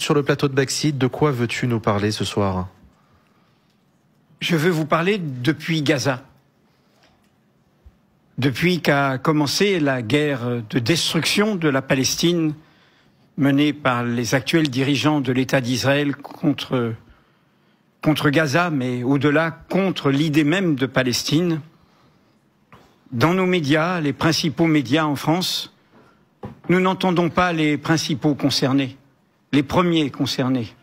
Sur le plateau de Backseat, de quoi veux-tu nous parler ce soir? Je veux vous parler depuis Gaza. Depuis qu'a commencé la guerre de destruction de la Palestine menée par les actuels dirigeants de l'État d'Israël contre Gaza, mais au-delà contre l'idée même de Palestine, dans nos médias, les principaux médias en France, nous n'entendons pas les principaux concernés, les premiers concernés.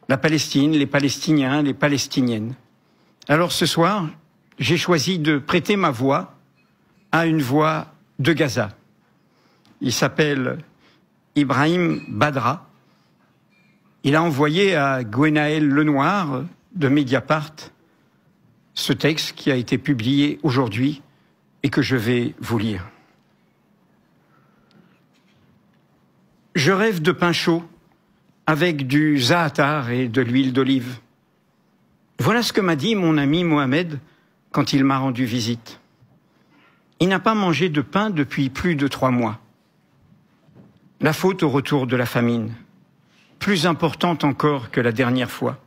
La Palestine, les Palestiniens, les Palestiniennes. Alors ce soir, j'ai choisi de prêter ma voix à une voix de Gaza. Il s'appelle Ibrahim Badra. Il a envoyé à Gwenaël Lenoir de Mediapart ce texte qui a été publié aujourd'hui et que je vais vous lire. Je rêve de pain chaud avec du za'atar et de l'huile d'olive. Voilà ce que m'a dit mon ami Mohamed quand il m'a rendu visite. Il n'a pas mangé de pain depuis plus de 3 mois. La faute au retour de la famine, plus importante encore que la dernière fois.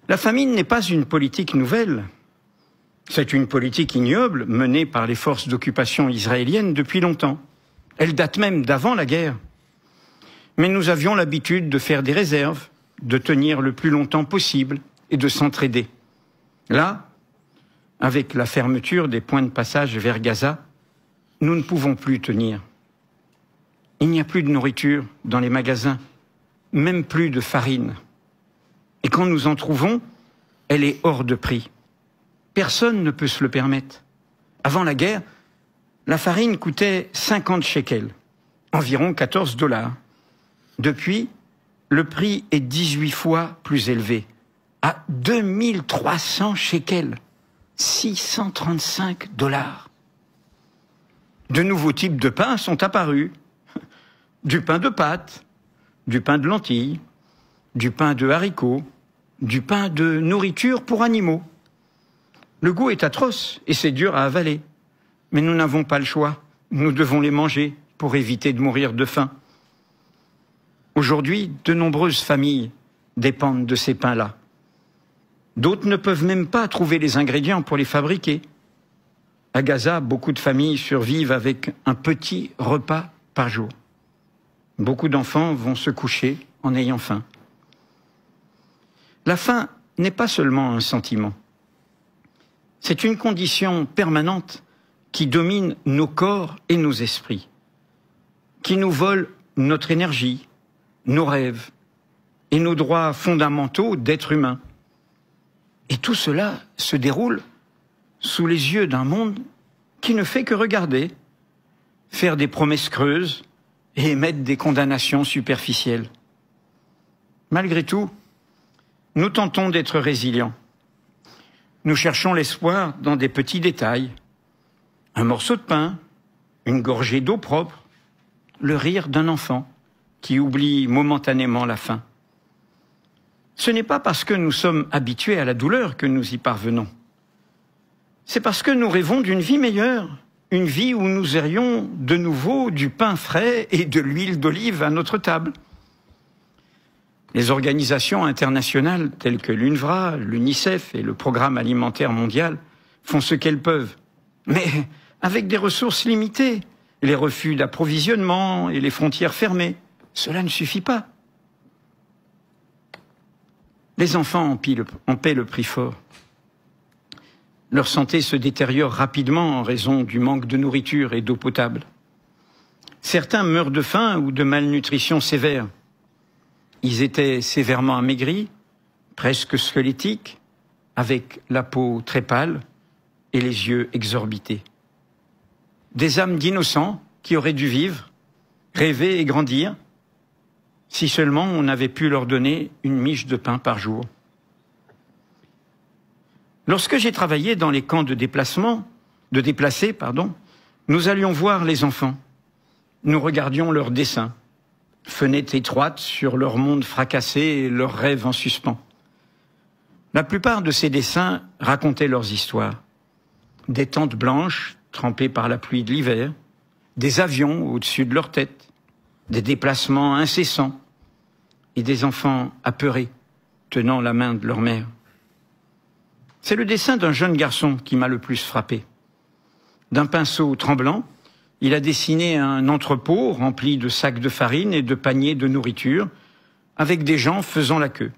La famine n'est pas une politique nouvelle. C'est une politique ignoble menée par les forces d'occupation israéliennes depuis longtemps. Elle date même d'avant la guerre. Mais nous avions l'habitude de faire des réserves, de tenir le plus longtemps possible et de s'entraider. Là, avec la fermeture des points de passage vers Gaza, nous ne pouvons plus tenir. Il n'y a plus de nourriture dans les magasins, même plus de farine. Et quand nous en trouvons, elle est hors de prix. Personne ne peut se le permettre. Avant la guerre, la farine coûtait 50 shekels, environ 14 $. Depuis, le prix est 18 fois plus élevé, à 2300 shekels, 635 $. De nouveaux types de pain sont apparus. Du pain de pâte, du pain de lentilles, du pain de haricots, du pain de nourriture pour animaux. Le goût est atroce et c'est dur à avaler. Mais nous n'avons pas le choix. Nous devons les manger pour éviter de mourir de faim. Aujourd'hui, de nombreuses familles dépendent de ces pains-là. D'autres ne peuvent même pas trouver les ingrédients pour les fabriquer. À Gaza, beaucoup de familles survivent avec un petit repas par jour. Beaucoup d'enfants vont se coucher en ayant faim. La faim n'est pas seulement un sentiment. C'est une condition permanente qui domine nos corps et nos esprits, qui nous vole notre énergie, nos rêves et nos droits fondamentaux d'être humain. Et tout cela se déroule sous les yeux d'un monde qui ne fait que regarder, faire des promesses creuses et émettre des condamnations superficielles. Malgré tout, nous tentons d'être résilients. Nous cherchons l'espoir dans des petits détails. Un morceau de pain, une gorgée d'eau propre, le rire d'un enfant qui oublie momentanément la faim. Ce n'est pas parce que nous sommes habitués à la douleur que nous y parvenons. C'est parce que nous rêvons d'une vie meilleure, une vie où nous aurions de nouveau du pain frais et de l'huile d'olive à notre table. Les organisations internationales telles que l'UNRWA, l'UNICEF et le Programme alimentaire mondial font ce qu'elles peuvent, mais avec des ressources limitées, les refus d'approvisionnement et les frontières fermées. Cela ne suffit pas. Les enfants en paient le prix fort. Leur santé se détériore rapidement en raison du manque de nourriture et d'eau potable. Certains meurent de faim ou de malnutrition sévère. Ils étaient sévèrement amaigris, presque squelettiques, avec la peau très pâle et les yeux exorbités. Des âmes d'innocents qui auraient dû vivre, rêver et grandir, si seulement on avait pu leur donner une miche de pain par jour. Lorsque j'ai travaillé dans les camps de déplacés, nous allions voir les enfants. Nous regardions leurs dessins, fenêtres étroites sur leur monde fracassé et leurs rêves en suspens. La plupart de ces dessins racontaient leurs histoires. Des tentes blanches trempées par la pluie de l'hiver, des avions au-dessus de leur tête, des déplacements incessants, et des enfants apeurés, tenant la main de leur mère. C'est le dessin d'un jeune garçon qui m'a le plus frappé. D'un pinceau tremblant, il a dessiné un entrepôt rempli de sacs de farine et de paniers de nourriture, avec des gens faisant la queue.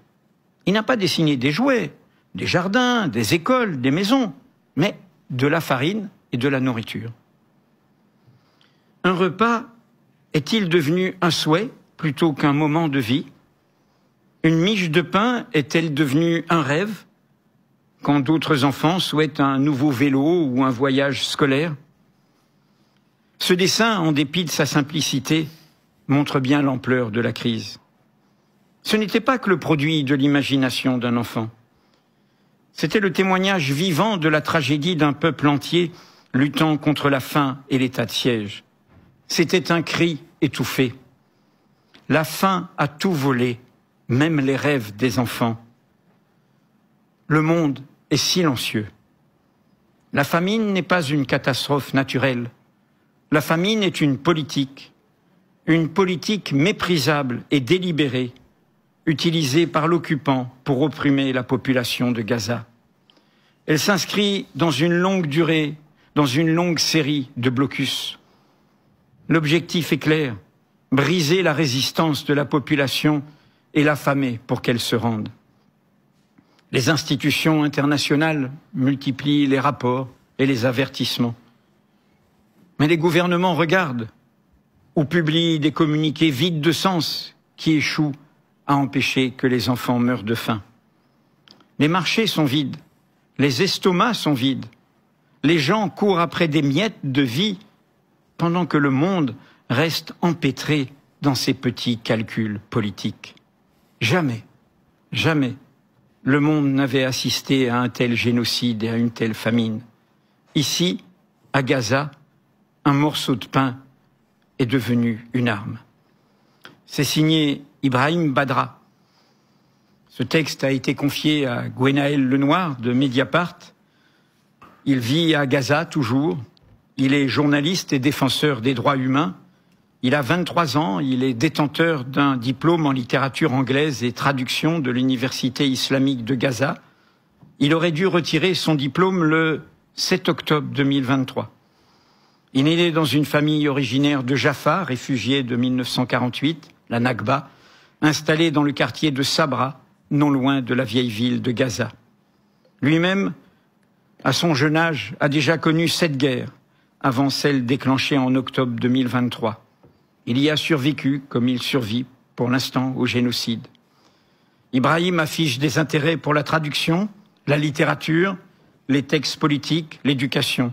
Il n'a pas dessiné des jouets, des jardins, des écoles, des maisons, mais de la farine et de la nourriture. Un repas est-il devenu un souhait plutôt qu'un moment de vie? Une miche de pain est-elle devenue un rêve quand d'autres enfants souhaitent un nouveau vélo ou un voyage scolaire? Ce dessin, en dépit de sa simplicité, montre bien l'ampleur de la crise. Ce n'était pas que le produit de l'imagination d'un enfant. C'était le témoignage vivant de la tragédie d'un peuple entier luttant contre la faim et l'état de siège. C'était un cri étouffé. La faim a tout volé, même les rêves des enfants. Le monde est silencieux. La famine n'est pas une catastrophe naturelle. La famine est une politique méprisable et délibérée, utilisée par l'occupant pour opprimer la population de Gaza. Elle s'inscrit dans une longue durée, dans une longue série de blocus. L'objectif est clair, briser la résistance de la population et l'affamer pour qu'elle se rende. Les institutions internationales multiplient les rapports et les avertissements. Mais les gouvernements regardent ou publient des communiqués vides de sens qui échouent à empêcher que les enfants meurent de faim. Les marchés sont vides, les estomacs sont vides, les gens courent après des miettes de vie pendant que le monde reste empêtré dans ses petits calculs politiques. Jamais, jamais, le monde n'avait assisté à un tel génocide et à une telle famine. Ici, à Gaza, un morceau de pain est devenu une arme. C'est signé Ibrahim Badra. Ce texte a été confié à Gwenaël Lenoir de Mediapart. Il vit à Gaza toujours. Il est journaliste et défenseur des droits humains. Il a 23 ans, il est détenteur d'un diplôme en littérature anglaise et traduction de l'Université islamique de Gaza. Il aurait dû retirer son diplôme le 7 octobre 2023. Il est né dans une famille originaire de Jaffa, réfugiée de 1948, la Nakba, installée dans le quartier de Sabra, non loin de la vieille ville de Gaza. Lui-même, à son jeune âge, a déjà connu 7 guerres, avant celle déclenchée en octobre 2023. Il y a survécu, comme il survit pour l'instant, au génocide. Ibrahim affiche des intérêts pour la traduction, la littérature, les textes politiques, l'éducation.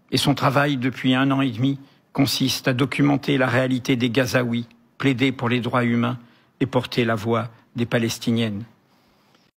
Et son travail depuis 1 an et demi consiste à documenter la réalité des Gazaouis, plaider pour les droits humains et porter la voix des Palestiniennes.